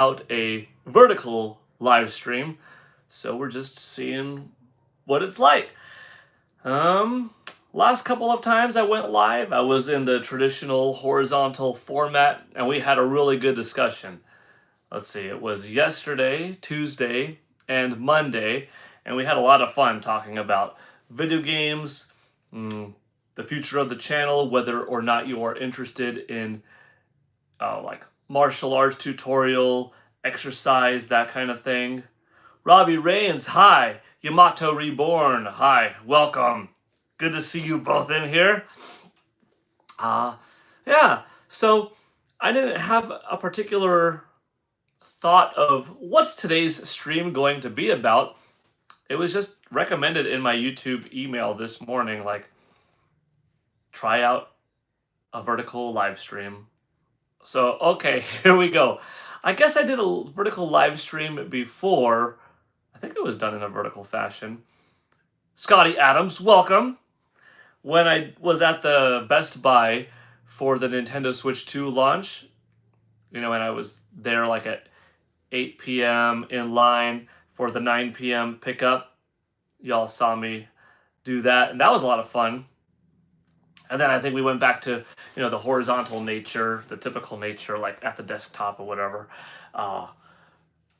out a vertical live stream. So we're just seeing what it's like. Um, Last couple of times I went live, I was in the traditional horizontal format, and we had a really good discussion. Let's see, it was yesterday, Tuesday, and Monday, and we had a lot of fun talking about video games, the future of the channel, whether or not you are interested in like martial arts tutorial, exercise, that kind of thing. Robbie Rains, hi. Yamato Reborn, hi. Welcome. Good to see you both in here. Uh, yeah, so I didn't have a particular thought of what's today's stream going to be about. It was just recommended in my YouTube email this morning, like, try out a vertical live stream. So, okay, here we go. I guess I did a vertical live stream before. I think it was done in a vertical fashion. Scotty Adams, welcome. When I was at the Best Buy for the Nintendo Switch 2 launch, and I was there like at 8 p.m. in line for the 9 p.m. pickup. Y'all saw me do that, and that was a lot of fun. And then I think we went back to, the horizontal nature, the typical nature, like at the desktop or whatever,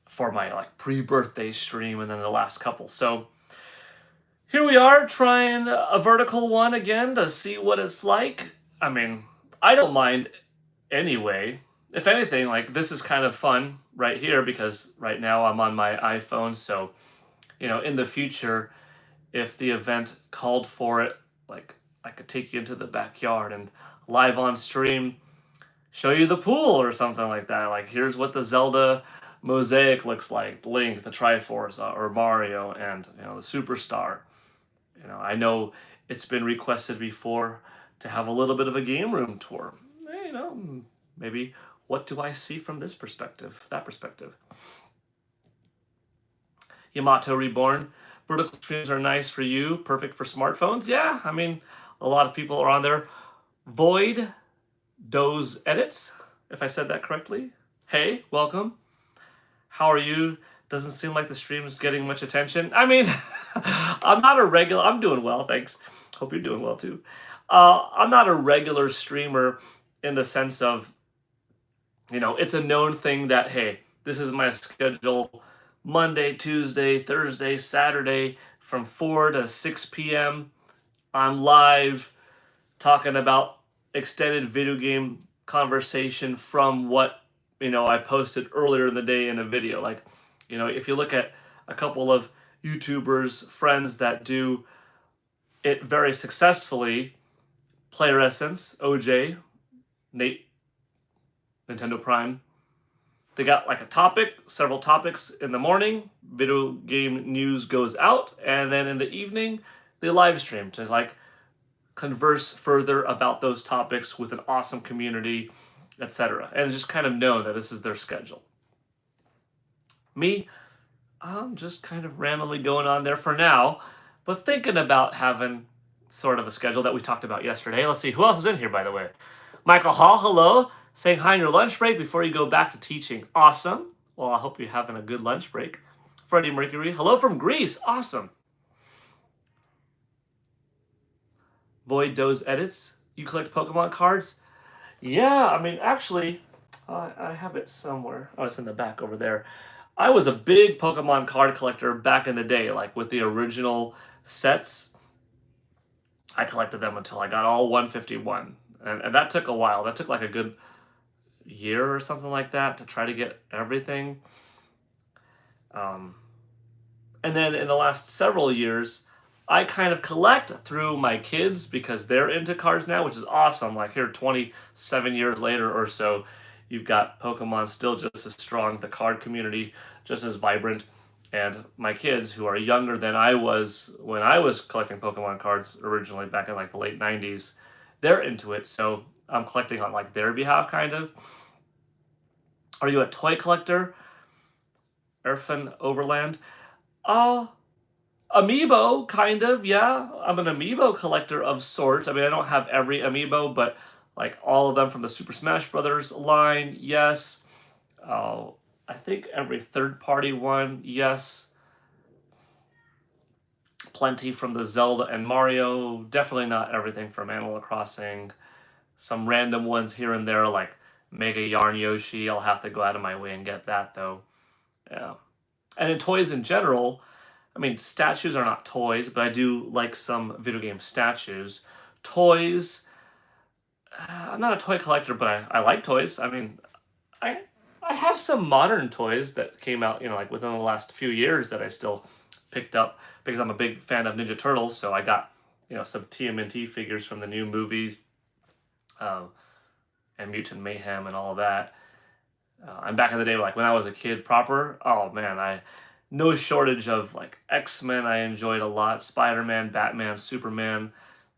for my like pre-birthday stream, and then the last couple. So here we are trying a vertical one again to see what it's like. I mean, I don't mind anyway. If anything, like, this is kind of fun right here because right now I'm on my iPhone. So, in the future, if the event called for it, like, I could take you into the backyard and live on stream, show you the pool or something like that. Like, here's what the Zelda mosaic looks like, Link, the Triforce, or Mario, and the Superstar. I know it's been requested before to have a little bit of a game room tour. Maybe what do I see from this perspective, that perspective. Yamato Reborn, vertical streams are nice for you, perfect for smartphones. Yeah, I mean, a lot of people are on there. Void Doze Edits, if I said that correctly. Hey, welcome. How are you? Doesn't seem like the stream is getting much attention. I mean, I'm doing well, thanks. Hope you're doing well too. I'm not a regular streamer in the sense of, it's a known thing that, hey, this is my schedule Monday, Tuesday, Thursday, Saturday from 4 to 6 p.m. I'm live talking about extended video game conversation from what, I posted earlier in the day in a video. Like, if you look at a couple of YouTubers, friends that do it very successfully, Player Essence, OJ, Nate, Nintendo Prime, they got like a topic, several topics in the morning, video game news goes out, and then in the evening, they live stream to like converse further about those topics with an awesome community, etc. And just kind of know that this is their schedule. Me, I'm just kind of randomly going on there for now, but thinking about having sort of a schedule that we talked about yesterday. Let's see, who else is in here, by the way? Michael Hall, hello. Saying hi on your lunch break before you go back to teaching. Awesome. Well, I hope you're having a good lunch break. Freddie Mercury, hello from Greece. Awesome. Void Doze Edits, you collect Pokemon cards? Yeah, I mean, actually, I have it somewhere. Oh, it's in the back over there. I was a big Pokemon card collector back in the day, like with the original sets. I collected them until I got all 151. And that took a while. That took like a good year or something like that to try to get everything. And then in the last several years, I kind of collect through my kids because they're into cards now, which is awesome. Like here, 27 years later or so, you've got Pokemon still just as strong, the card community just as vibrant, and my kids, who are younger than I was when I was collecting Pokemon cards originally back in like the late 90s, they're into it, so I'm collecting on like their behalf, kind of. Are you a toy collector? Erfan Overland? Amiibo, kind of, yeah. I'm an Amiibo collector of sorts. I mean, I don't have every Amiibo, but like all of them from the Super Smash Brothers line, yes. I think every third-party one, yes. Plenty from the Zelda and Mario. Definitely not everything from Animal Crossing. Some random ones here and there, like Mega Yarn Yoshi. I'll have to go out of my way and get that, though. Yeah. And in toys in general, I mean, statues are not toys, but I do like some video game statues. Toys, I'm not a toy collector, but I like toys. I mean, I I have some modern toys that came out, like within the last few years that I still picked up because I'm a big fan of Ninja Turtles. So I got, some TMNT figures from the new movies, um, and Mutant Mayhem and all of that. And back in the day, like when I was a kid proper, oh man, I no shortage of like X-Men I enjoyed a lot, Spider-Man, Batman, Superman,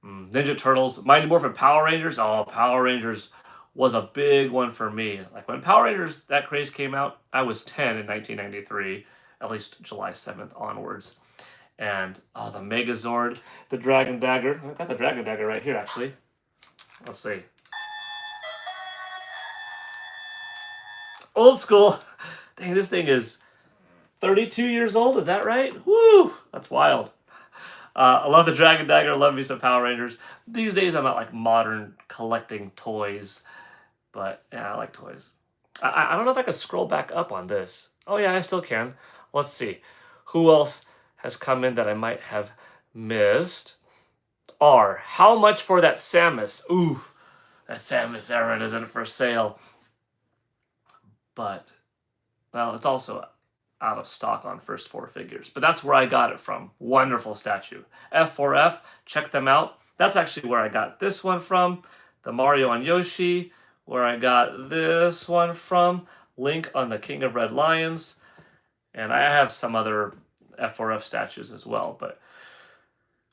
Ninja Turtles, Mighty Morphin Power Rangers. Oh, Power Rangers was a big one for me. Like when Power Rangers, that craze came out, I was 10 in 1993, at least July 7th onwards. And oh, the Megazord, the Dragon Dagger. I've got the Dragon Dagger right here, actually. Let's see. Old school. Dang, this thing is 32 years old. Is that right? Woo! That's wild. I love the Dragon Dagger. I love me some Power Rangers. These days, I'm not like modern collecting toys, but yeah, I like toys. I don't know if I can scroll back up on this. Oh yeah, I still can. Let's see. Who else has come in that I might have missed? R. How much for that Samus? Oof, that Samus Aran isn't for sale. But, well, it's also out of stock on first four figures. But that's where I got it from. Wonderful statue. F4F, check them out. That's actually where I got this one from. The Mario on Yoshi, where I got this one from. Link on the King of Red Lions. And I have some other F4F statues as well. But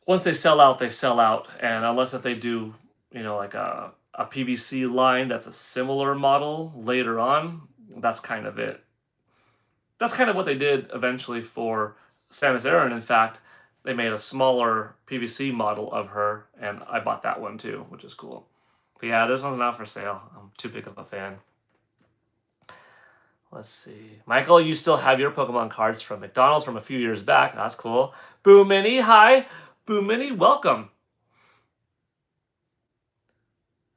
once they sell out, they sell out. And unless if they do, like a PVC line that's a similar model later on, that's kind of it. That's kind of what they did eventually for Samus Aran. In fact, they made a smaller PVC model of her, and I bought that one too, which is cool. But yeah, this one's not for sale. I'm too big of a fan. Let's see. Michael, you still have your Pokemon cards from McDonald's from a few years back. That's cool. Boo Mini, hi. Boo Mini, welcome.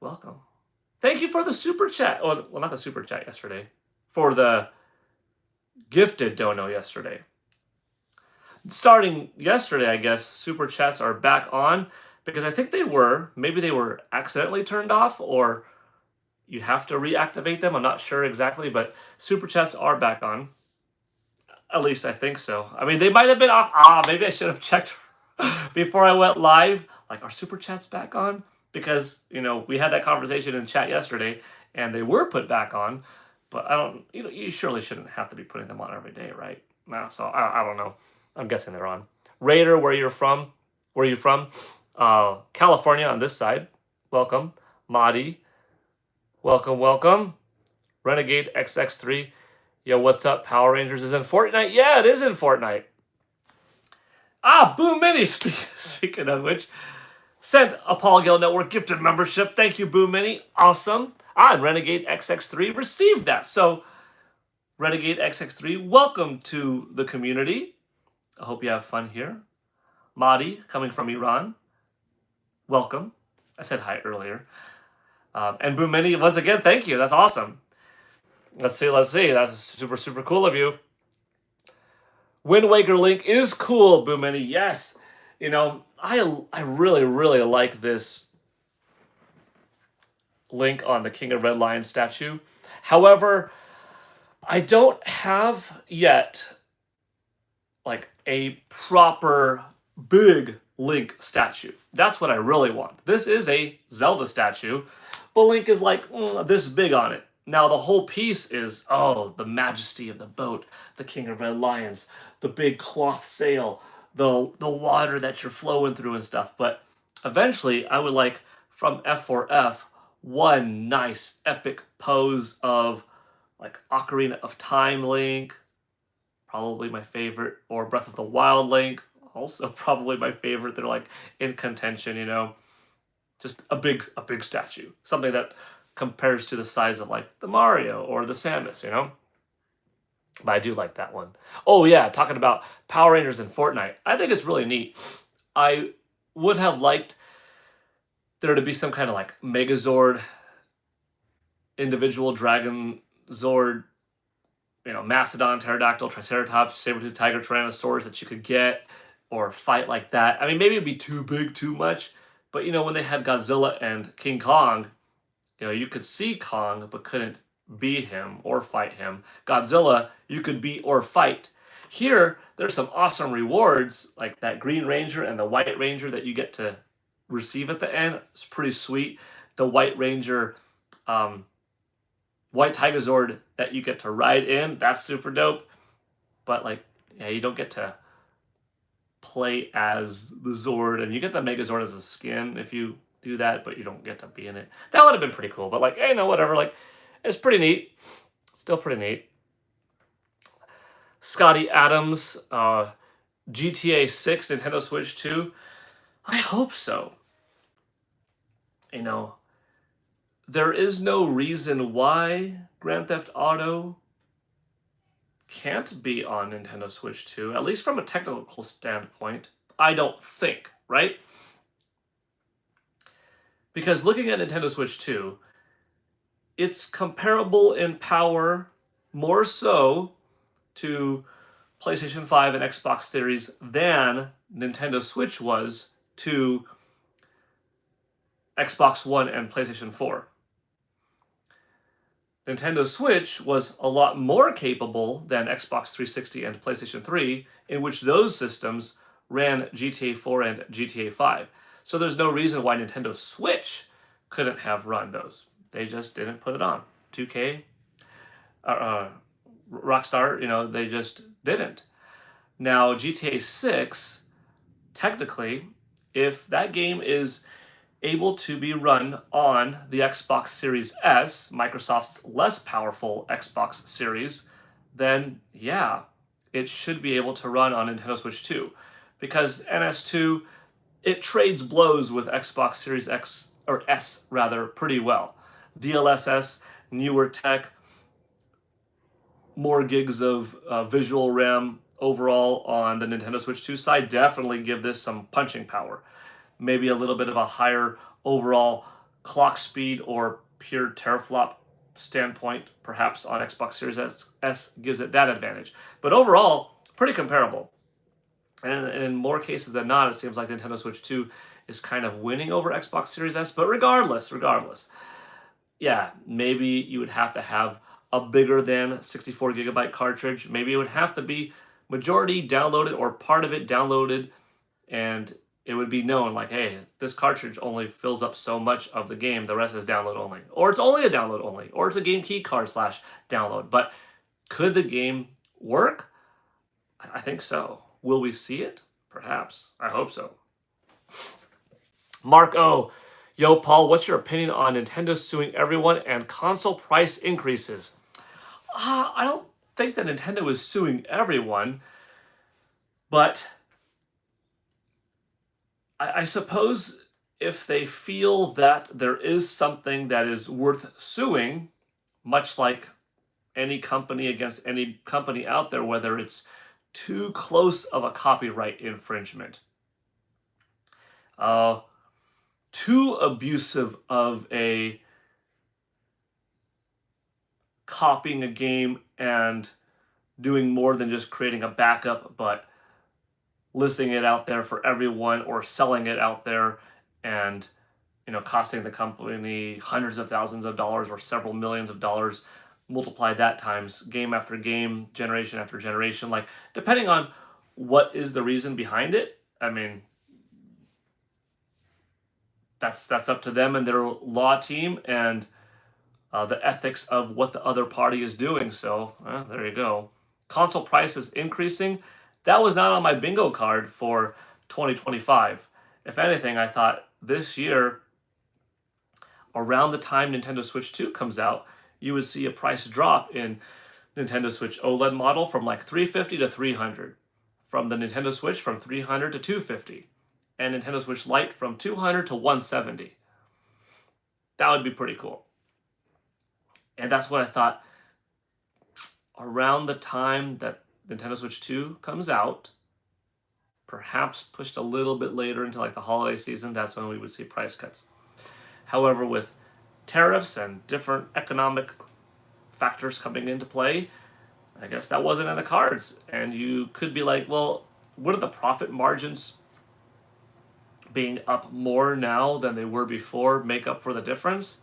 Welcome. Thank you for the super chat. Well, not the super chat yesterday. For the gifted dono yesterday. Starting yesterday, I guess, super chats are back on because I think maybe they were accidentally turned off or you have to reactivate them. I'm not sure exactly, but super chats are back on. At least I think so. I mean, they might have been off. Maybe I should have checked before I went live. Like, are super chats back on? Because, we had that conversation in chat yesterday and they were put back on. But I don't, you surely shouldn't have to be putting them on every day, right? Nah, so I don't know. I'm guessing they're on. Raider, where you're from? Where are you from? California on this side. Welcome. Madi. Welcome, welcome. Renegade XX3. Yo, what's up? Power Rangers is in Fortnite? Yeah, it is in Fortnite. Boom Mini, speaking of which, sent a Paul Gale Network gifted membership. Thank you, Boom Mini. Awesome. And Renegade XX3 received that. So, Renegade XX3, welcome to the community. I hope you have fun here. Madi, coming from Iran, welcome. I said hi earlier. And Boom Mini, once again, thank you. That's awesome. Let's see. That's super, super cool of you. Wind Waker Link is cool, Boom Mini. Yes. I really, really like this Link on the King of Red Lion statue. However, I don't have yet like a proper big Link statue. That's what I really want. This is a Zelda statue, but Link is like this big on it. Now the whole piece is, the majesty of the boat, the King of Red Lions, the big cloth sail, the water that you're flowing through and stuff. But eventually I would like from F4F one nice epic pose of like Ocarina of Time Link, probably my favorite, or Breath of the Wild Link, also probably my favorite. They're like in contention, just a big statue, something that compares to the size of like the Mario or the Samus, But I do like that one. Oh yeah, talking about Power Rangers in Fortnite. I think it's really neat. I would have liked there to be some kind of like Megazord, individual Dragon Zord, Mastodon, Pterodactyl, Triceratops, Saber-tooth Tiger, Tyrannosaurus that you could get or fight like that. I mean, maybe it'd be too big, too much. But when they had Godzilla and King Kong, you could see Kong but couldn't beat him or fight him. Godzilla, you could beat or fight. Here, there's some awesome rewards like that Green Ranger and the White Ranger that you get to receive at the end. It's pretty sweet. The White Ranger, White Tigazord that you get to ride in, that's super dope. But you don't get to play as the Zord, and you get the Megazord as a skin if you do that, but you don't get to be in it. That would have been pretty cool. But hey, no, whatever. It's pretty neat. Still pretty neat. Scotty Adams, GTA 6, Nintendo Switch 2. I hope so. There is no reason why Grand Theft Auto can't be on Nintendo Switch 2, at least from a technical standpoint. I don't think, right? Because looking at Nintendo Switch 2, it's comparable in power more so to PlayStation 5 and Xbox Series than Nintendo Switch was to Xbox One and PlayStation 4. Nintendo Switch was a lot more capable than Xbox 360 and PlayStation 3, in which those systems ran GTA 4 and GTA 5. So there's no reason why Nintendo Switch couldn't have run those. They just didn't put it on. 2K, Rockstar, they just didn't. Now, GTA 6, technically, if that game is able to be run on the Xbox Series S, Microsoft's less powerful Xbox Series, then yeah, it should be able to run on Nintendo Switch 2. Because NS2, it trades blows with Xbox Series X, or S rather, pretty well. DLSS, newer tech, more gigs of visual RAM overall on the Nintendo Switch 2 side definitely give this some punching power. Maybe a little bit of a higher overall clock speed or pure teraflop standpoint, perhaps on Xbox Series S gives it that advantage. But overall, pretty comparable. And in more cases than not, it seems like Nintendo Switch 2 is kind of winning over Xbox Series S. But regardless, yeah, maybe you would have to have a bigger than 64 gigabyte cartridge. Maybe it would have to be majority downloaded or part of it downloaded, and it would be known hey, this cartridge only fills up so much of the game, the rest is download only. Or it's only a download only, or it's a game key card / download. But could the game work? I think so. Will we see it? Perhaps. I hope so. Mark O. Yo, Paul, what's your opinion on Nintendo suing everyone and console price increases? I don't think that Nintendo is suing everyone, but I suppose if they feel that there is something that is worth suing, much like any company against any company out there, whether it's too close of a copyright infringement, too abusive of a copying a game and doing more than just creating a backup, but listing it out there for everyone or selling it out there and costing the company hundreds of thousands of dollars or several millions of dollars. Multiply that times game after game, generation after generation, depending on what is the reason behind it. I mean, that's up to them and their law team and the ethics of what the other party is doing. So there you go. Console prices increasing. That was not on my bingo card for 2025. If anything, I thought this year, around the time Nintendo Switch 2 comes out, you would see a price drop in Nintendo Switch OLED model from $350 to $300. From the Nintendo Switch from $300 to $250. And Nintendo Switch Lite from $200 to $170. That would be pretty cool. And that's what I thought. around the time that Nintendo Switch 2 comes out, perhaps pushed a little bit later into like the holiday season, that's when we would see price cuts. However, with tariffs and different economic factors coming into play, I guess that wasn't in the cards. And you could be like, well, what are the profit margins being up more now than they were before make up for the difference?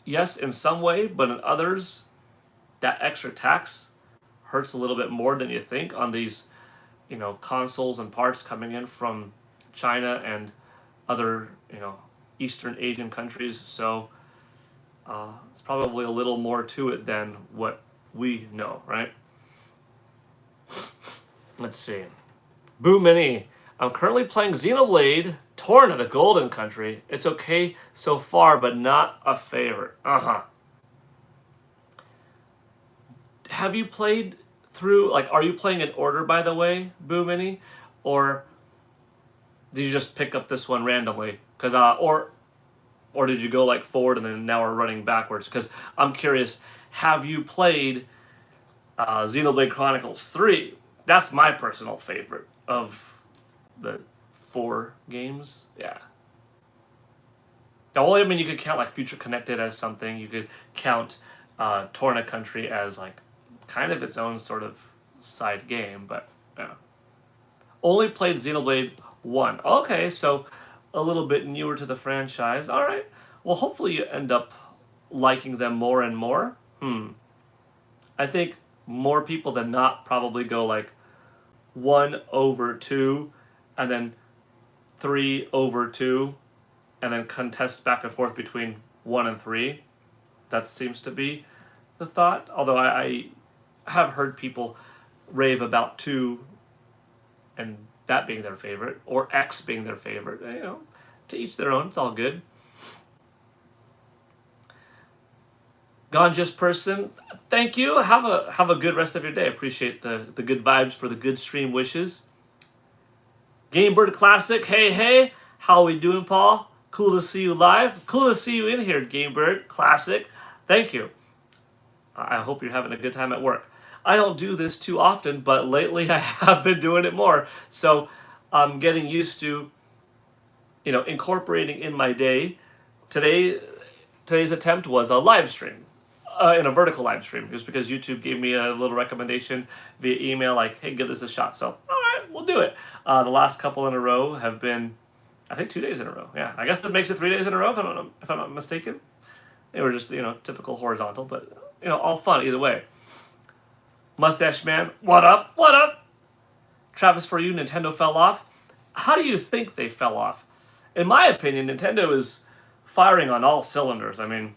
Yes, in some way, but in others, that extra tax hurts a little bit more than you think on these, consoles and parts coming in from China and other, Eastern Asian countries. So it's probably a little more to it than what we know, right? Let's see. Boo Mini. I'm currently playing Xenoblade Torn of the Golden Country. It's okay so far, but not a favorite. Have you played through, like, are you playing in order, by the way, Boo Mini? Or did you just pick up this one randomly? Because, or did you go, like, forward and then now we're running backwards? Because I'm curious, have you played Xenoblade Chronicles 3? That's my personal favorite of the 4 games. Yeah. I mean, you could count like Future Connected as something. You could count Torna Country as like kind of its own sort of side game, but yeah. Only played Xenoblade 1. Okay, so a little bit newer to the franchise. All right. Well, hopefully you end up liking them more and more. I think more people than not probably go like 1 over 2 and then 3 over 2 and then contest back and forth between 1 and 3. That seems to be the thought. Although I have heard people rave about 2 and that being their favorite, or X being their favorite. To each their own. It's all good. Ganja's person, thank you. Have a good rest of your day. Appreciate the good vibes for the good stream wishes. Gamebird Classic, hey, how we doing, Paul? Cool to see you live. Cool to see you in here, Gamebird Classic. Thank you. I hope you're having a good time at work. I don't do this too often, but lately I have been doing it more. So I'm getting used to, incorporating in my day. Today's attempt was a live stream, in a vertical live stream, just because YouTube gave me a little recommendation via email, like, hey, give this a shot. So, all right, we'll do it. The last couple in a row have been, I think, 2 days in a row. Yeah, I guess that makes it 3 days in a row, if I'm not mistaken. They were just, typical horizontal, but, all fun either way. Mustache Man, what up? What up? Travis, for you, Nintendo fell off. How do you think they fell off? In my opinion, Nintendo is firing on all cylinders. I mean,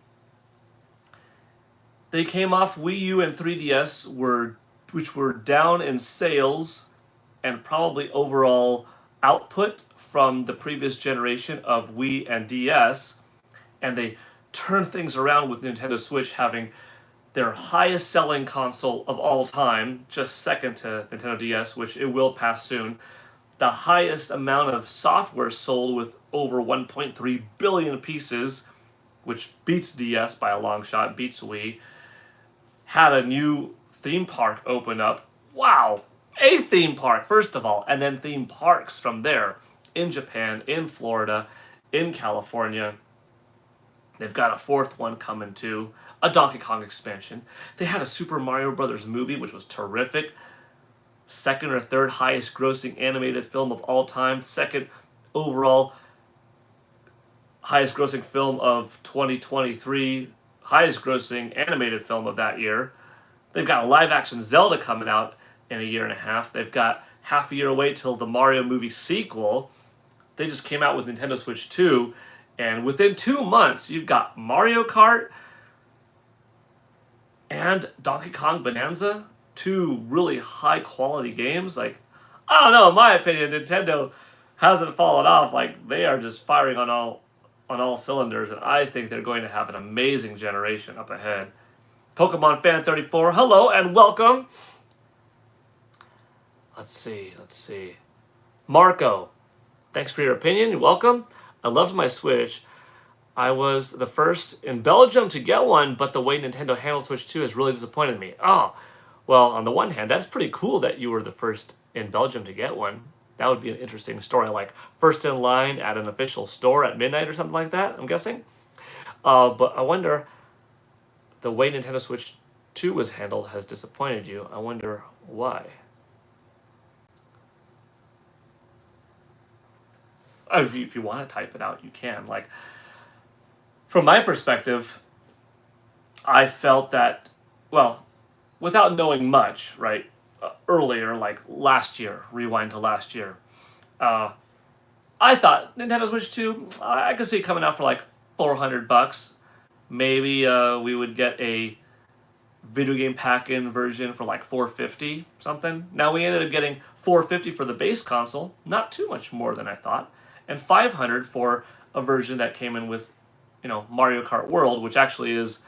they came off Wii U and 3DS, which were down in sales and probably overall output from the previous generation of Wii and DS, and they turned things around with Nintendo Switch having their highest selling console of all time, just second to Nintendo DS, which it will pass soon. The highest amount of software sold with over 1.3 billion pieces, which beats DS by a long shot, beats Wii. Had a new theme park open up. Wow! A theme park, first of all, and then theme parks from there. In Japan, in Florida, in California. They've got a 4th one coming too. A Donkey Kong expansion. They had a Super Mario Brothers movie, which was terrific. 2nd or 3rd highest grossing animated film of all time. 2nd overall highest grossing film of 2023. Highest grossing animated film of that year. They've got a live action Zelda coming out in a year and a half. They've got half a year away till the Mario movie sequel. They just came out with Nintendo Switch 2. And within 2 months, you've got Mario Kart and Donkey Kong Bonanza, 2 really high quality games. Like, I don't know, in my opinion, Nintendo hasn't fallen off. Like, they are just firing on all cylinders, and I think they're going to have an amazing generation up ahead. Pokemon Fan 34, hello and welcome. Let's see. Marco, thanks for your opinion. You're welcome. I loved my Switch. I was the first in Belgium to get one, but the way Nintendo handled Switch 2 has really disappointed me. Oh, well, on the one hand, that's pretty cool that you were the first in Belgium to get one. That would be an interesting story, like first in line at an official store at midnight or something like that, I'm guessing. But I wonder, the way Nintendo Switch 2 was handled has disappointed you. I wonder why. If you want to type it out, you can. Like, from my perspective, I felt that, well, without knowing much, right? Earlier, like last year, rewind to last year, I thought Nintendo Switch 2, I could see it coming out for like $400. Maybe we would get a video game pack-in version for like $450 something. Now we ended up getting $450 for the base console, not too much more than I thought, and $500 for a version that came in with, Mario Kart World, which actually is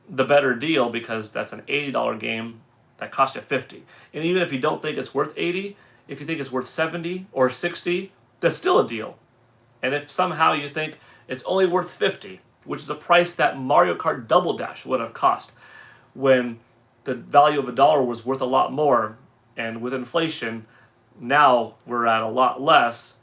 the better deal because that's an $80 game that cost you $50. And even if you don't think it's worth $80, if you think it's worth $70 or $60, that's still a deal. And if somehow you think it's only worth $50, which is a price that Mario Kart Double Dash would have cost when the value of $1 was worth a lot more, and with inflation, now we're at a lot less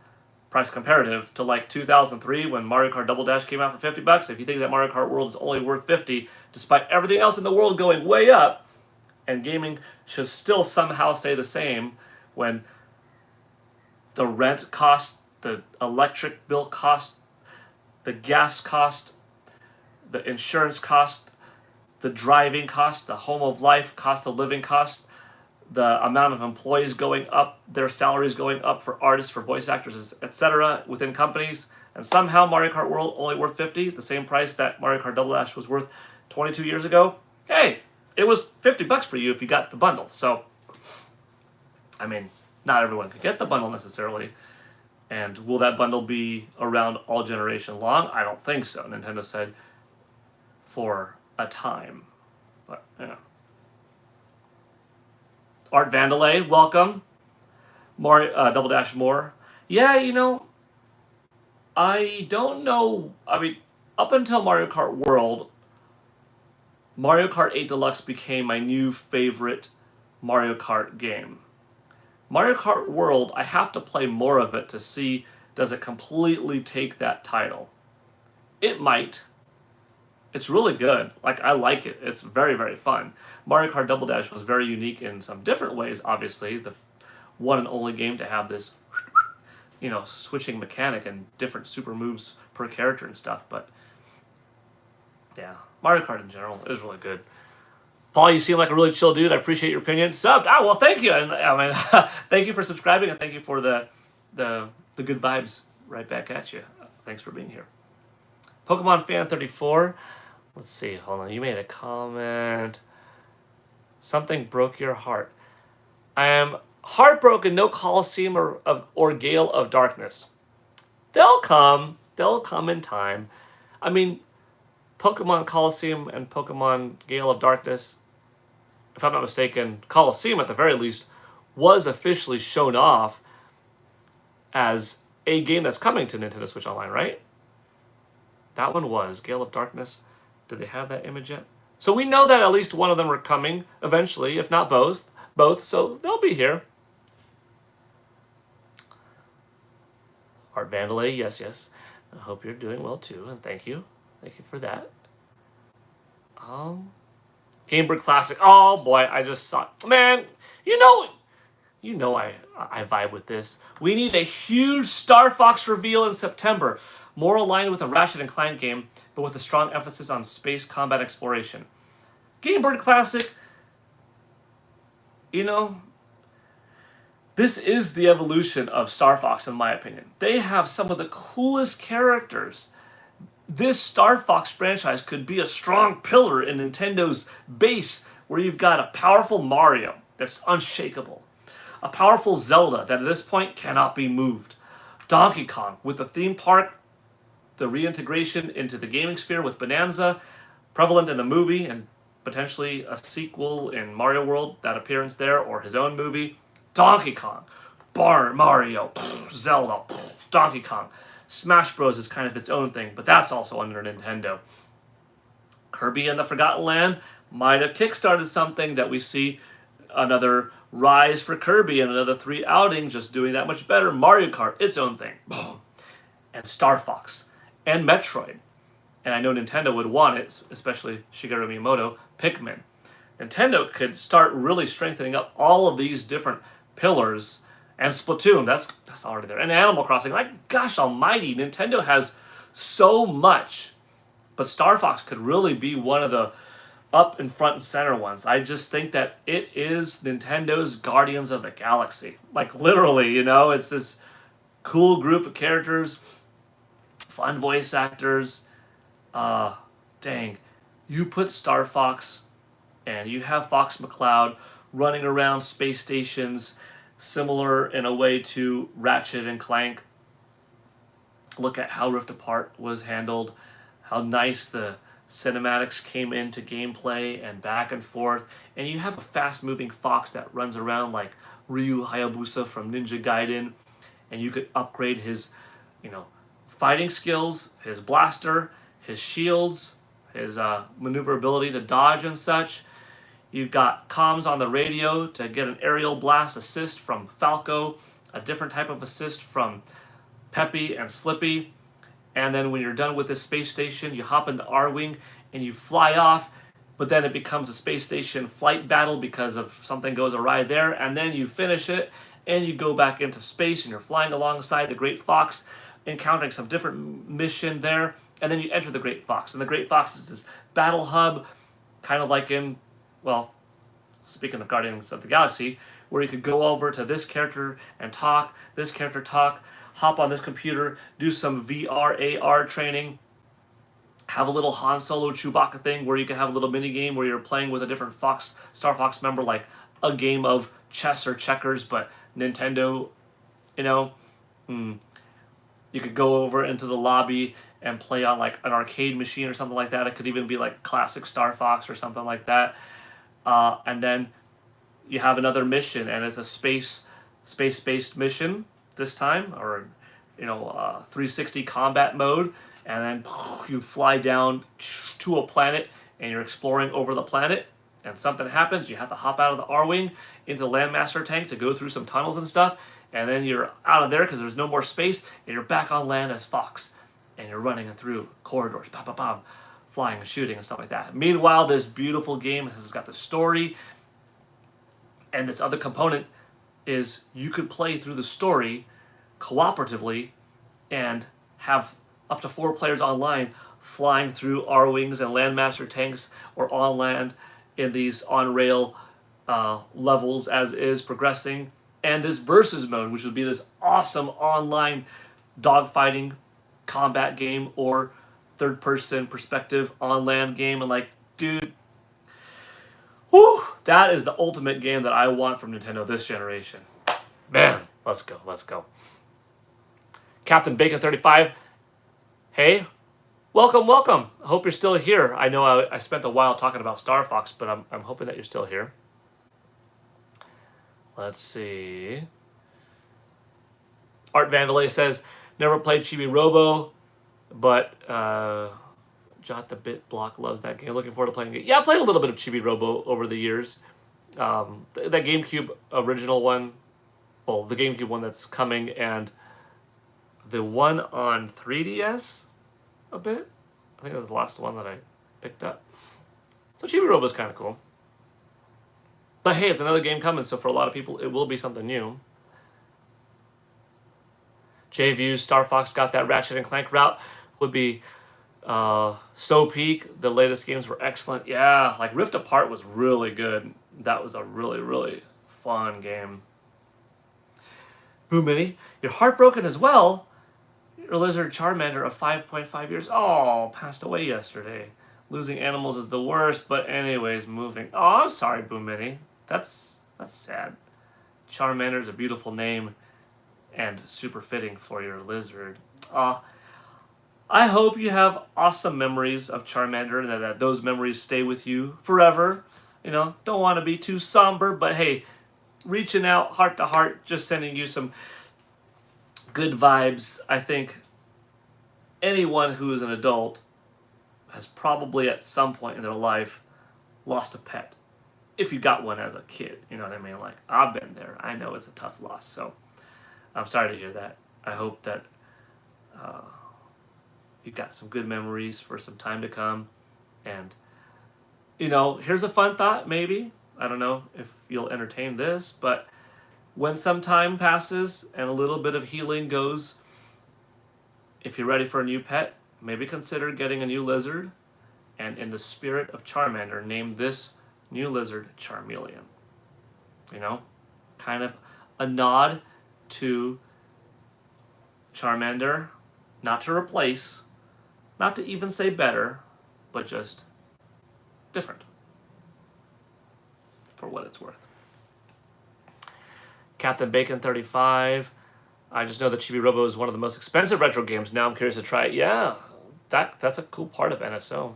price comparative to like 2003 when Mario Kart Double Dash came out for $50. If you think that Mario Kart World is only worth $50, despite everything else in the world going way up, and gaming should still somehow stay the same when the rent cost, the electric bill cost, the gas cost, the insurance cost, the driving cost, the home of life cost of living cost, the amount of employees going up, their salaries going up for artists, for voice actors, etc. within companies, and somehow Mario Kart World only worth $50, the same price that Mario Kart Double Dash was worth 22 years ago. Hey, it was $50 for you if you got the bundle. So, I mean, not everyone could get the bundle necessarily. And will that bundle be around all generation long? I don't think so. Nintendo said for a time. But, yeah. Art Vandalay, welcome. Double Dash more. Yeah, I don't know. I mean, up until Mario Kart World, Mario Kart 8 Deluxe became my new favorite Mario Kart game. Mario Kart World, I have to play more of it to see, does it completely take that title? It might. It's really good. Like, I like it. It's very, very fun. Mario Kart Double Dash was very unique in some different ways, obviously. The one and only game to have this, switching mechanic and different super moves per character and stuff. But, yeah, Mario Kart in general is really good. Paul, you seem like a really chill dude. I appreciate your opinion. Subbed. Well, thank you. And I mean, thank you for subscribing, and thank you for the good vibes right back at you. Thanks for being here. Pokemon Fan 34. Let's see. Hold on. You made a comment. Something broke your heart. I am heartbroken. No Coliseum or Gale of Darkness. They'll come. They'll come in time. I mean, Pokemon Coliseum and Pokemon Gale of Darkness, if I'm not mistaken, Coliseum at the very least, was officially shown off as a game that's coming to Nintendo Switch Online, right? That one was. Gale of Darkness. Did they have that image yet? So we know that at least one of them are coming eventually, if not both. So they'll be here. Art Vandalay, yes. I hope you're doing well too, and thank you. Thank you for that. Game Boy Classic. Oh boy, I just saw it. Man, I vibe with this. We need a huge Star Fox reveal in September. More aligned with a Ratchet & Clank game, but with a strong emphasis on space combat exploration. Game Boy Classic, this is the evolution of Star Fox, in my opinion. They have some of the coolest characters. This Star Fox franchise could be a strong pillar in Nintendo's base, where you've got a powerful Mario that's unshakable, a powerful Zelda that at this point cannot be moved, Donkey Kong with the theme park, the reintegration into the gaming sphere with Bonanza, prevalent in the movie, and potentially a sequel in Mario World, that appearance there, or his own movie. Donkey Kong, Mario, Zelda, Donkey Kong. Smash Bros. Is kind of its own thing, but that's also under Nintendo. Kirby and the Forgotten Land might have kickstarted something that we see another rise for Kirby and another 3 outing just doing that much better. Mario Kart, its own thing. Boom. And Star Fox and Metroid. And I know Nintendo would want it, especially Shigeru Miyamoto, Pikmin. Nintendo could start really strengthening up all of these different pillars. And Splatoon, that's already there. And Animal Crossing, like, gosh almighty, Nintendo has so much. But Star Fox could really be one of the up in front and center ones. I just think that it is Nintendo's Guardians of the Galaxy. Like, literally, you know, it's this cool group of characters, fun voice actors. Dang. You put Star Fox and you have Fox McCloud running around space stations, similar in a way to Ratchet and Clank. Look at how Rift Apart was handled, how nice the cinematics came into gameplay and back and forth. And you have a fast-moving fox that runs around like Ryu Hayabusa from Ninja Gaiden. And you could upgrade his, fighting skills, his blaster, his shields, his maneuverability to dodge and such. You've got comms on the radio to get an aerial blast assist from Falco, a different type of assist from Peppy and Slippy. And then when you're done with this space station, you hop into R-Wing and you fly off, but then it becomes a space station flight battle because of something goes awry there, and then you finish it and you go back into space and you're flying alongside the Great Fox, encountering some different mission there, and then you enter the Great Fox. And the Great Fox is this battle hub, kind of like in, well, speaking of Guardians of the Galaxy, where you could go over to this character and talk, this character talk, hop on this computer, do some VR, AR training, have a little Han Solo Chewbacca thing where you can have a little mini game where you're playing with a different Star Fox member, like a game of chess or checkers, but Nintendo, you could go over into the lobby and play on like an arcade machine or something like that. It could even be like classic Star Fox or something like that. And then you have another mission, and it's a space-based mission this time, or 360 combat mode, and then you fly down to a planet and you're exploring over the planet, and something happens. You have to hop out of the R-Wing into the Landmaster tank to go through some tunnels and stuff, and then you're out of there because there's no more space, and you're back on land as Fox, and you're running through corridors, flying and shooting and stuff like that. Meanwhile, this beautiful game has got the story, and this other component is you could play through the story cooperatively and have up to 4 players online flying through R-Wings and Landmaster tanks or on land in these on-rail levels as is progressing. And this versus mode, which would be this awesome online dogfighting combat game or third-person perspective on-land game. And like, dude, whew, that is the ultimate game that I want from Nintendo this generation. Man, let's go. Captain Bacon 35, hey, welcome. I hope you're still here. I know I spent a while talking about Star Fox, but I'm hoping that you're still here. Let's see. Art Vandalay says, never played Chibi Robo, but Jot the Bit Block loves that game. Looking forward to playing it. Yeah, I played a little bit of Chibi Robo over the years. That GameCube original one, well, the GameCube one that's coming, and the one on 3DS a bit. I think that was the last one that I picked up. So Chibi Robo is kind of cool. But hey, it's another game coming, so for a lot of people, it will be something new. J-Views, Star Fox got that Ratchet and Clank route. Would be so peak. The latest games were excellent. Yeah, like Rift Apart was really good. That was a really, really fun game. Boo Mini, you're heartbroken as well. Your lizard Charmander of 5.5 years. Oh, passed away yesterday. Losing animals is the worst, but anyways, moving. Oh, I'm sorry, Boo Mini. That's sad. Charmander is a beautiful name and super fitting for your lizard. I hope you have awesome memories of Charmander and that those memories stay with you forever. Don't want to be too somber, but hey, reaching out heart to heart, just sending you some good vibes. I think anyone who is an adult has probably at some point in their life lost a pet. If you got one as a kid, you know what I mean? Like, I've been there. I know it's a tough loss. So I'm sorry to hear that. I hope that you got some good memories for some time to come. And, here's a fun thought, maybe. I don't know if you'll entertain this, but when some time passes and a little bit of healing goes, if you're ready for a new pet, maybe consider getting a new lizard, and in the spirit of Charmander, name this new lizard Charmeleon. Kind of a nod to Charmander, not to replace, not to even say better, but just different, for what it's worth. Captain Bacon 35. I just know that Chibi Robo is one of the most expensive retro games. Now I'm curious to try it. Yeah, that's a cool part of NSO.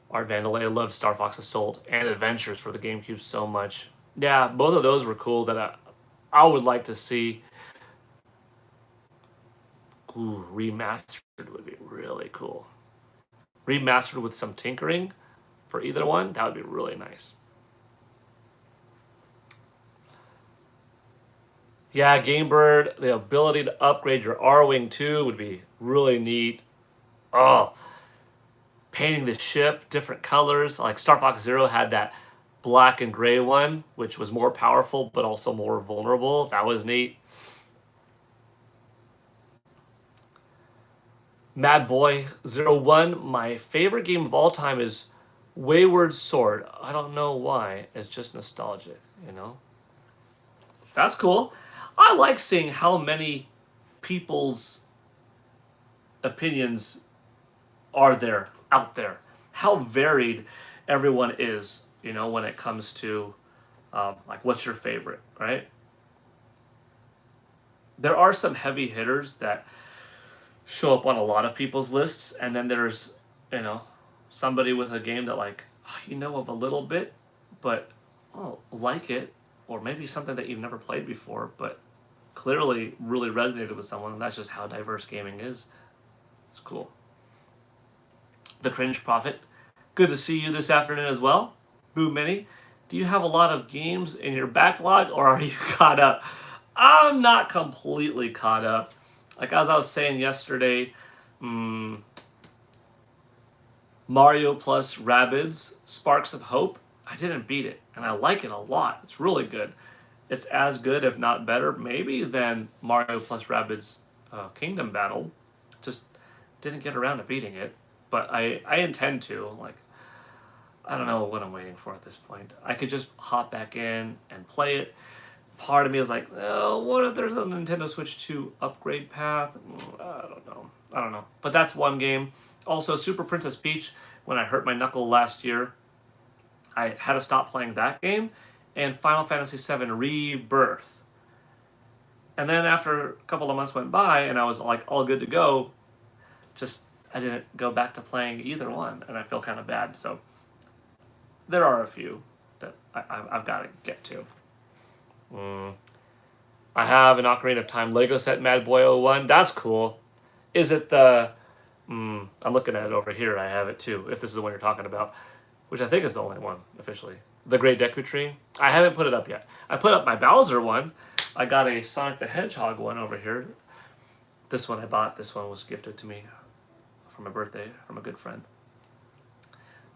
Art Vandalay loved Star Fox Assault and Adventures for the GameCube so much. Yeah, both of those were cool that I would like to see. Ooh, remastered would be really cool. Remastered with some tinkering for either one, that would be really nice. Yeah, Game Bird, the ability to upgrade your R-Wing too would be really neat. Oh, painting the ship different colors. Like Star Fox Zero had that black and gray one, which was more powerful but also more vulnerable. That was neat. Mad Boy 01, my favorite game of all time is Wayward Sword. I don't know why. It's just nostalgic, That's cool. I like seeing how many people's opinions are there, out there. How varied everyone is, when it comes to, what's your favorite, right? There are some heavy hitters that show up on a lot of people's lists, and then there's, somebody with a game that of a little bit, but like it, or maybe something that you've never played before, but clearly really resonated with someone. That's just how diverse gaming is. It's cool. The Cringe Prophet, good to see you this afternoon as well. Boo Mini, do you have a lot of games in your backlog, or are you caught up? I'm not completely caught up. Like as I was saying yesterday, Mario plus Rabbids Sparks of Hope, I didn't beat it, and I like it a lot. It's really good. It's as good, if not better, maybe, than Mario plus Rabbids Kingdom Battle. Just didn't get around to beating it, but I intend to. I don't know what I'm waiting for at this point. I could just hop back in and play it. Part of me is like, oh, what if there's a Nintendo Switch 2 upgrade path? I don't know. But that's one game. Also, Super Princess Peach, when I hurt my knuckle last year, I had to stop playing that game. And Final Fantasy VII Rebirth. And then after a couple of months went by and I was all good to go, I didn't go back to playing either one. And I feel kind of bad. So there are a few that I've got to get to. I have an Ocarina of Time Lego set Mad Boy 01. That's cool. Is it the... I'm looking at it over here. I have it too, if this is the one you're talking about, which I think is the only one, officially. The Great Deku Tree. I haven't put it up yet. I put up my Bowser one. I got a Sonic the Hedgehog one over here. This one I bought. This one was gifted to me for my birthday from a good friend.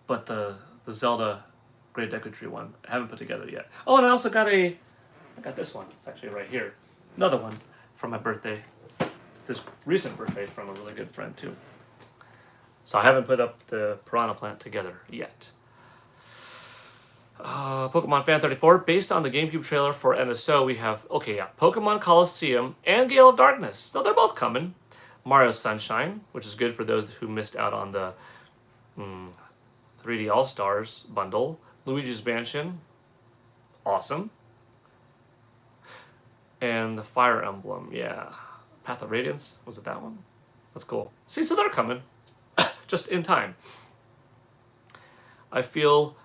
But the Zelda Great Deku Tree one, I haven't put together yet. Oh, and I also got this one. It's actually right here. Another one from my birthday. This recent birthday from a really good friend too. So I haven't put up the Piranha Plant together yet. Pokemon Fan 34, based on the GameCube trailer for NSO, we have, Pokemon Coliseum and Gale of Darkness. So they're both coming. Mario Sunshine, which is good for those who missed out on the 3D All-Stars bundle. Luigi's Mansion, awesome. And the Fire Emblem, yeah. Path of Radiance, was it that one? That's cool. See, so they're coming. Just in time. I feel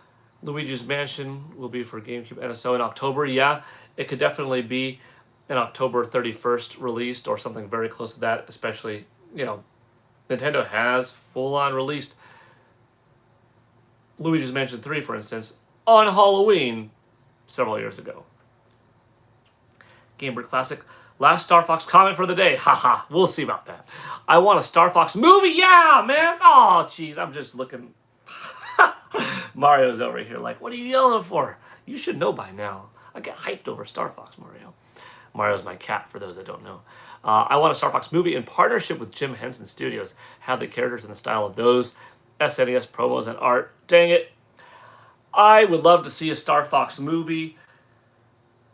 Luigi's Mansion will be for GameCube NSO in October. Yeah, it could definitely be an October 31st released or something very close to that, especially, you know, Nintendo has full-on released Luigi's Mansion 3, for instance, on Halloween several years ago. Game Boy Classic. Last Star Fox comment for the day. Haha, we'll see about that. I want a Star Fox movie. Yeah, man. Oh, jeez, I'm just looking. Mario's over here like, what are you yelling for? You should know by now. I get hyped over Star Fox, Mario. Mario's my cat, for those that don't know. I want a Star Fox movie in partnership with Jim Henson Studios. Have the characters in the style of those SNES promos and art. Dang it. I would love to see a Star Fox movie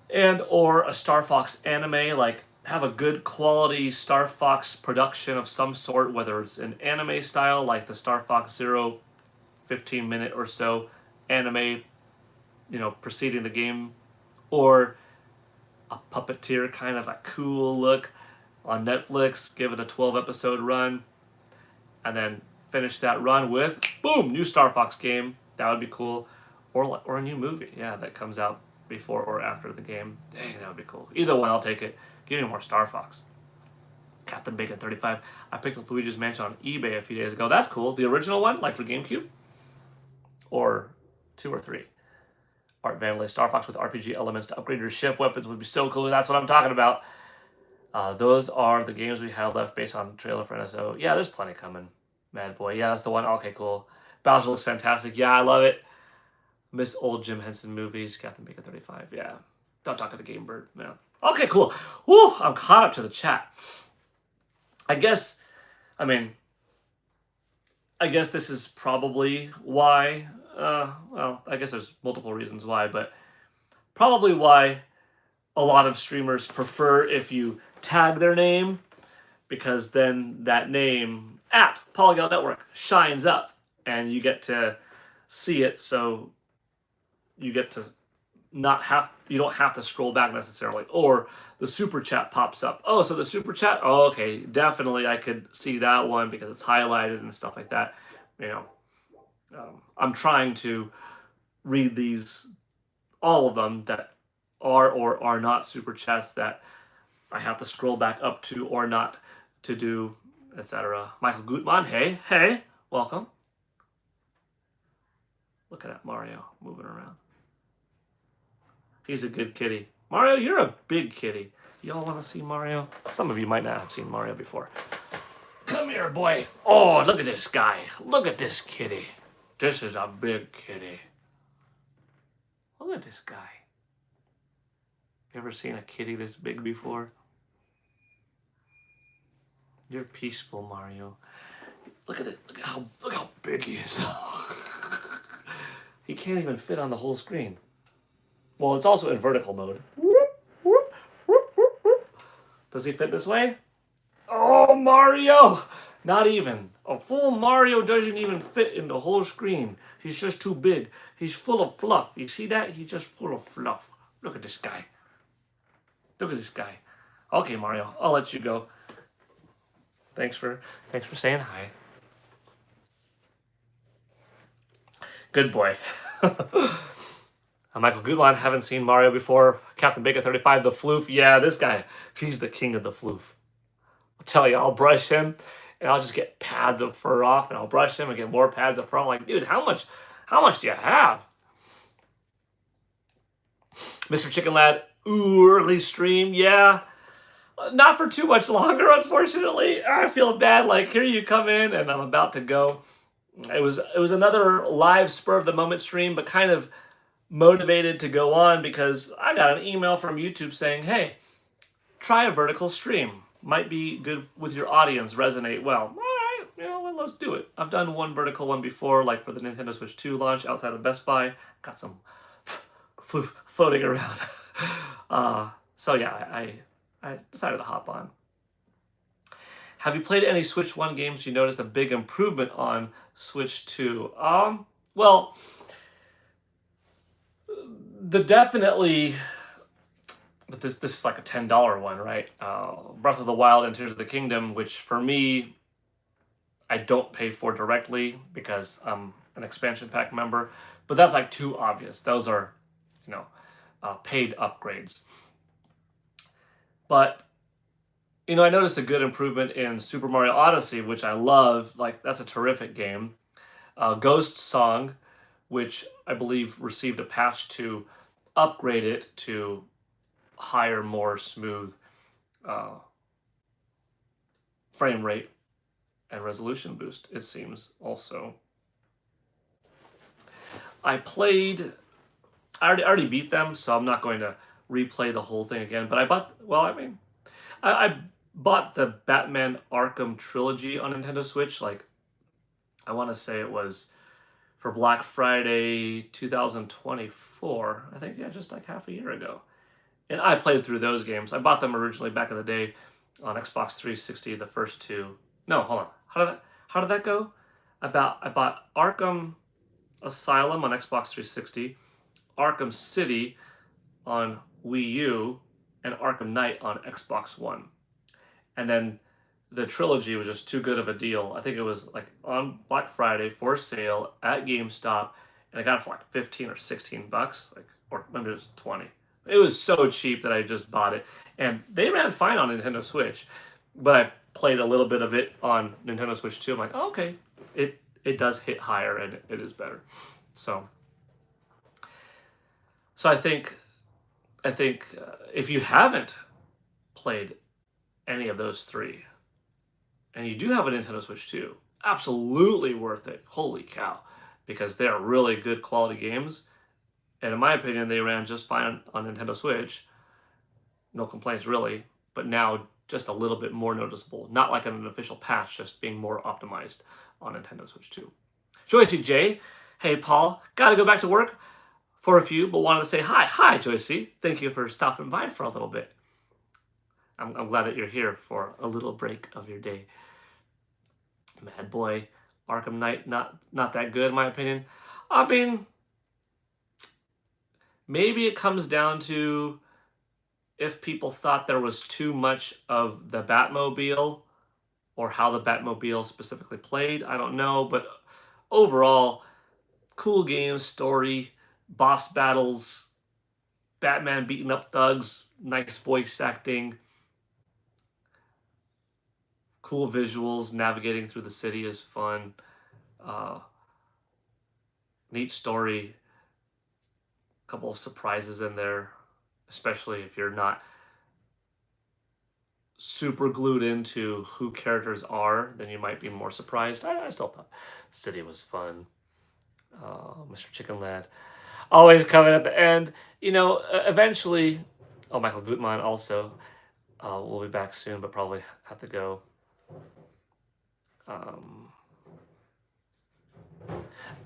and or a Star Fox anime, like have a good quality Star Fox production of some sort, whether it's an anime style like the Star Fox Zero 15-minute or so anime, you know, preceding the game, or a puppeteer kind of a cool look on Netflix, give it a 12-episode run, and then finish that run with, boom, new Star Fox game. That would be cool. Or a new movie, yeah, that comes out before or after the game. Dang, that would be cool. Either one, I'll take it. Give me more Star Fox. Captain Bacon 35. I picked up Luigi's Mansion on eBay a few days ago. That's cool. The original one, like for GameCube? Or 2 or 3? Art Vanillay Star Fox with RPG elements to upgrade your ship weapons would be so cool. That's what I'm talking about. Those are the games we have left based on the trailer for NSO. Yeah, there's plenty coming. Mad Boy. Yeah, that's the one. Okay, cool. Bowser looks fantastic. Yeah, I love it. Miss old Jim Henson movies. Captain Bacon 35. Yeah. Don't talk to the Game Bird. No. Okay, cool. Woo, I'm caught up to the chat. I guess this is probably why, well, I guess there's multiple reasons why, but probably why a lot of streamers prefer if you tag their name, because then that name at Polygon Network shines up and you get to see it, so you get to you don't have to scroll back necessarily, or the super chat pops up. Oh, so the super chat, oh, okay, definitely I could see that one because it's highlighted and stuff like that. You know, I'm trying to read these, all of them that are or are not super chats that I have to scroll back up to or not to do, etc. Michael Gutmann, hey, welcome. Look at that Mario moving around. He's a good kitty. Mario, you're a big kitty. Y'all want to see Mario? Some of you might not have seen Mario before. Come here, boy. Oh, look at this guy. Look at this kitty. This is a big kitty. Look at this guy. You ever seen a kitty this big before? You're peaceful, Mario. Look at it. Look how big he is. He can't even fit on the whole screen. Well, it's also in vertical mode. Does he fit this way? Oh, Mario! Not even. A full Mario doesn't even fit in the whole screen. He's just too big. He's full of fluff. You see that? He's just full of fluff. Look at this guy. Look at this guy. Okay, Mario, I'll let you go. Thanks for saying hi. Good boy. Michael Gutmann, haven't seen Mario before. Captain Bacon 35, the floof. Yeah, this guy, he's the king of the floof. I'll tell you, I'll brush him, and I'll just get pads of fur off, and I'll brush him and get more pads of fur. I'm like, dude, how much do you have? Mr. Chicken Lad, ooh, early stream, yeah. Not for too much longer, unfortunately. I feel bad, like, here you come in, and I'm about to go. It was another live spur of the moment stream, but kind of motivated to go on because I got an email from YouTube saying, hey, try a vertical stream. Might be good with your audience, resonate well. All right, let's do it. I've done one vertical one before, like for the Nintendo Switch 2 launch outside of Best Buy. Got some floating around. So yeah, I decided to hop on. Have you played any Switch 1 games you noticed a big improvement on Switch 2? Well, but this is like a $10 one, right? Breath of the Wild and Tears of the Kingdom, which for me, I don't pay for directly because I'm an expansion pack member, but that's like too obvious. Those are, you know, paid upgrades. But I noticed a good improvement in Super Mario Odyssey, which I love. Like, that's a terrific game. Ghost Song, which I believe received a patch to upgrade it to higher, more smooth frame rate and resolution boost, it seems, also. I already beat them, so I'm not going to replay the whole thing again. But I bought the Batman Arkham trilogy on Nintendo Switch. Like, I want to say it was for Black Friday 2024. I think, yeah, just like half a year ago. And I played through those games. I bought them originally back in the day on Xbox 360, the first two. No, hold on. How did that go? I bought Arkham Asylum on Xbox 360, Arkham City on Wii U, and Arkham Knight on Xbox One. And then the trilogy was just too good of a deal. I think it was like on Black Friday for sale at GameStop, and I got it for like 15 or 16 bucks, or maybe it was 20. It was so cheap that I just bought it, and they ran fine on Nintendo Switch. But I played a little bit of it on Nintendo Switch too. I'm like, oh, okay, it does hit higher and it is better. So I think if you haven't played any of those three, and you do have a Nintendo Switch too, absolutely worth it. Holy cow, because they're really good quality games. And in my opinion, they ran just fine on Nintendo Switch. No complaints, really. But now, just a little bit more noticeable. Not like an official patch, just being more optimized on Nintendo Switch 2. Joycey J. Hey, Paul. Got to go back to work for a few, but wanted to say hi. Hi, Joycey. Thank you for stopping by for a little bit. I'm glad that you're here for a little break of your day. Mad Boy. Arkham Knight, not that good, in my opinion. I mean, maybe it comes down to if people thought there was too much of the Batmobile or how the Batmobile specifically played. I don't know, but overall, cool game, story, boss battles, Batman beating up thugs, nice voice acting, cool visuals, navigating through the city is fun, neat story, a couple of surprises in there, especially if you're not super glued into who characters are, then you might be more surprised. I still thought City was fun. Mr. Chicken Lad, always coming at the end. Eventually, Michael Gutmann also. We'll be back soon, but probably have to go.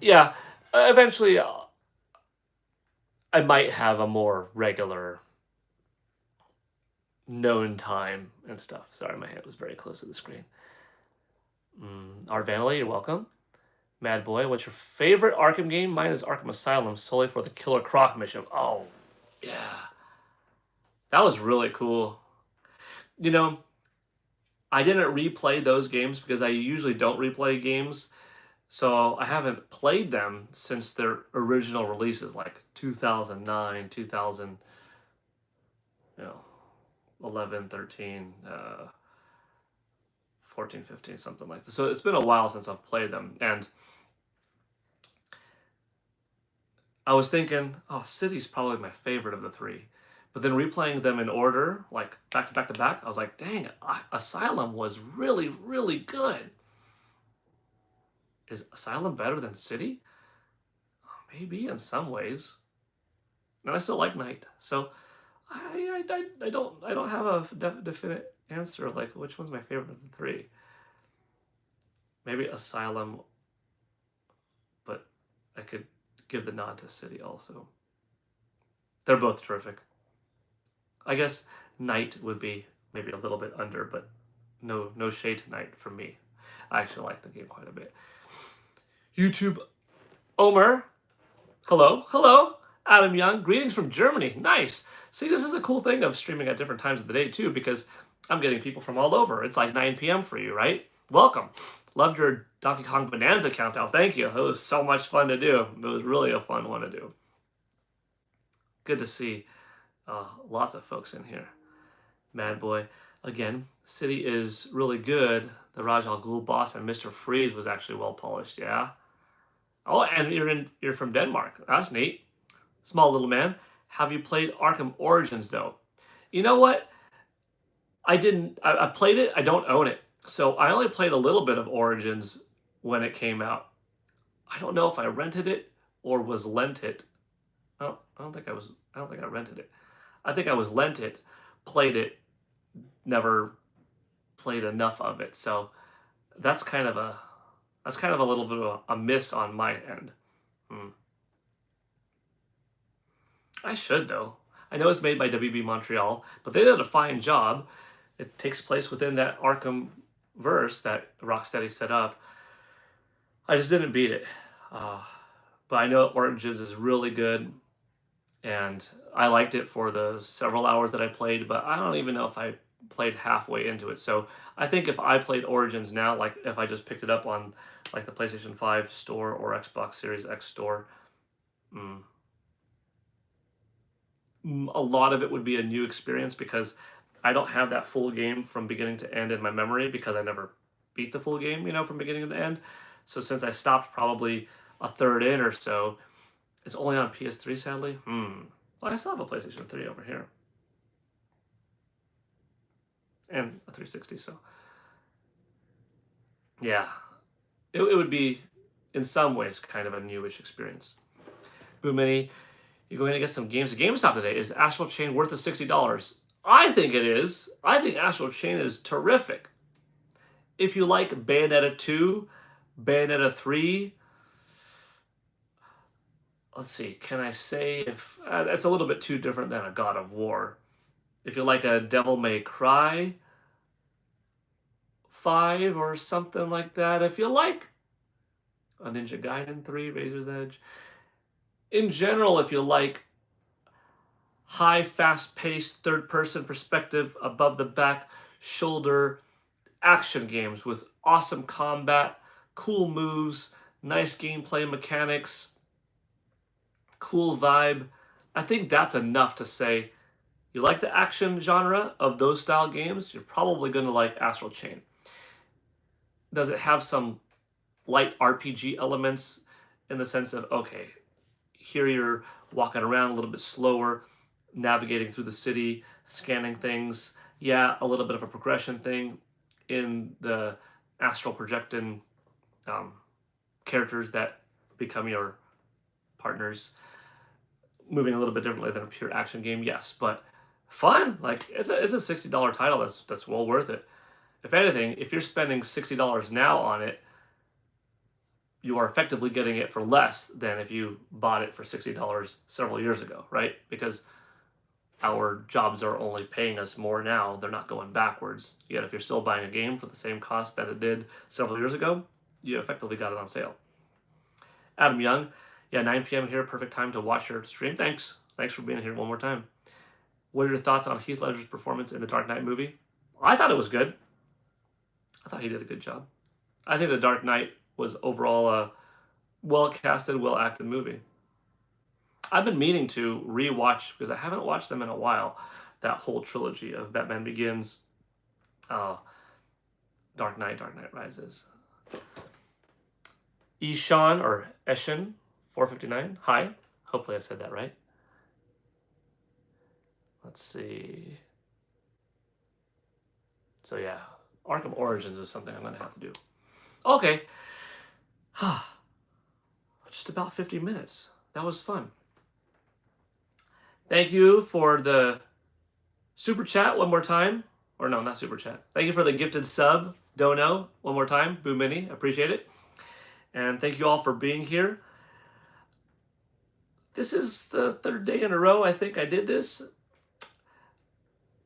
Yeah, eventually I might have a more regular known time and stuff. Sorry, my hand was very close to the screen. Art Vanley, you're welcome. Mad Boy, what's your favorite Arkham game? Mine is Arkham Asylum, solely for the Killer Croc mission. Oh, yeah. That was really cool. I didn't replay those games because I usually don't replay games. So I haven't played them since their original releases, like 2009, 2000, 11, 13, 14, 15, something like that. So it's been a while since I've played them. And I was thinking, City's probably my favorite of the three. But then replaying them in order, like back to back to back, I was like, dang, Asylum was really, really good. Is Asylum better than City? Maybe in some ways. And I still like Knight. So I don't have a definite answer of like which one's my favorite of the three. Maybe Asylum, but I could give the nod to City also. They're both terrific. I guess Knight would be maybe a little bit under, but no shade to Knight for me. I actually like the game quite a bit. YouTube Omer. Hello. Adam Young. Greetings from Germany. Nice. See, this is a cool thing of streaming at different times of the day too, because I'm getting people from all over. It's like 9 p.m. for you, right? Welcome. Loved your Donkey Kong Bonanza countdown. Thank you. It was so much fun to do. It was really a fun one to do. Good to see lots of folks in here. Mad Boy. Again, City is really good. The Raj Al Ghul boss and Mr. Freeze was actually well polished, yeah. Oh, and you're from Denmark. That's neat. Small little man. Have you played Arkham Origins though? You know what? I didn't. I played it. I don't own it. So I only played a little bit of Origins when it came out. I don't know if I rented it or was lent it. Oh, I don't think I rented it. I think I was lent it, played it, never played enough of it. So that's kind of a little bit of a miss on my end. I should though. I know it's made by WB Montreal, but they did a fine job. It takes place within that Arkham verse that Rocksteady set up. I just didn't beat it. But I know Origins is really good, and I liked it for the several hours that I played, but I don't even know if I played halfway into it. So I think if I played Origins now, like if I just picked it up on like the PlayStation 5 store or Xbox Series X store, a lot of it would be a new experience because I don't have that full game from beginning to end in my memory because I never beat the full game, from beginning to end. So since I stopped probably a third in or so, it's only on PS3, sadly. Well, I still have a PlayStation 3 over here. And a 360, so. Yeah. It would be, in some ways, kind of a newish experience. Boo Mini, you're going to get some games at GameStop today. Is Astral Chain worth the $60? I think it is. I think Astral Chain is terrific. If you like Bayonetta 2, Bayonetta 3, let's see, can I say if... that's a little bit too different than a God of War. If you like a Devil May Cry 5 or something like that. If you like a Ninja Gaiden 3, Razor's Edge. In general, if you like high, fast-paced, third-person perspective, above-the-back, shoulder action games with awesome combat, cool moves, nice gameplay mechanics, cool vibe, I think that's enough to say you like the action genre of those style games, you're probably going to like Astral Chain. Does it have some light RPG elements in the sense of, okay, here you're walking around a little bit slower, navigating through the city, scanning things. Yeah, a little bit of a progression thing in the astral projecting characters that become your partners, moving a little bit differently than a pure action game. Yes, but fun. Like it's a $60 title that's well worth it. If anything, if you're spending $60 now on it, you are effectively getting it for less than if you bought it for $60 several years ago, right? Because our jobs are only paying us more now. They're not going backwards. Yet if you're still buying a game for the same cost that it did several years ago, you effectively got it on sale. Adam Young, yeah, 9 p.m. here, perfect time to watch your stream. Thanks for being here one more time. What are your thoughts on Heath Ledger's performance in the Dark Knight movie? I thought it was good. I thought he did a good job. I think the Dark Knight was overall a well-casted, well-acted movie. I've been meaning to re-watch, because I haven't watched them in a while, that whole trilogy of Batman Begins, Dark Knight Rises. Eshan, or Eshin, 459. Hi. Hopefully I said that right. Let's see. So yeah, Arkham Origins is something I'm going to have to do. Okay. Just about 50 minutes. That was fun. Thank you for the super chat one more time. Or no, not super chat. Thank you for the gifted sub, Dono, one more time. Boo Mini, appreciate it. And thank you all for being here. This is the third day in a row I think I did this.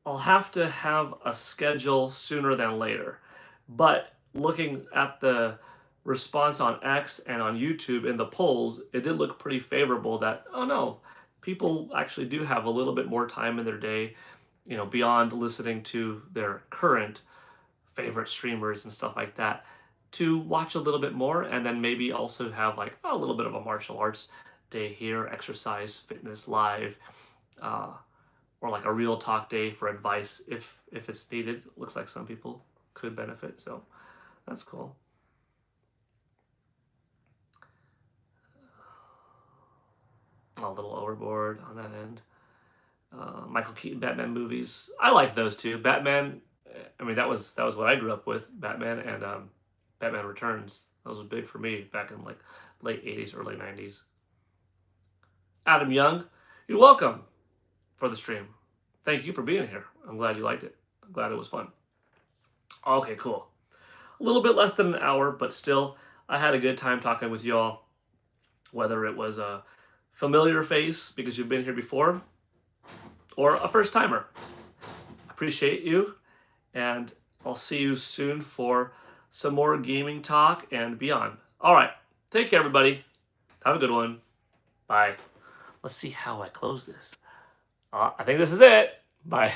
I'll have to have a schedule sooner than later. But looking at the response on X and on YouTube in the polls, it did look pretty favorable that, oh no, people actually do have a little bit more time in their day, beyond listening to their current favorite streamers and stuff like that, to watch a little bit more, and then maybe also have like a little bit of a martial arts day here, exercise, fitness live, uh, or like a real talk day for advice if it's needed. Looks like some people could benefit, so that's cool. A little overboard on that end. Michael Keaton Batman movies. I like those two. Batman. I mean, that was what I grew up with. Batman and Batman Returns. Those were big for me back in like late '80s, early '90s. Adam Young, you're welcome for the stream. Thank you for being here. I'm glad you liked it. I'm glad it was fun. Okay, cool. A little bit less than an hour, but still, I had a good time talking with y'all. Whether it was a familiar face because you've been here before, or a first timer. Appreciate you, and I'll see you soon for some more gaming talk and beyond. All right, take care, everybody. Have a good one. Bye. Let's see how I close this. I think this is it. Bye.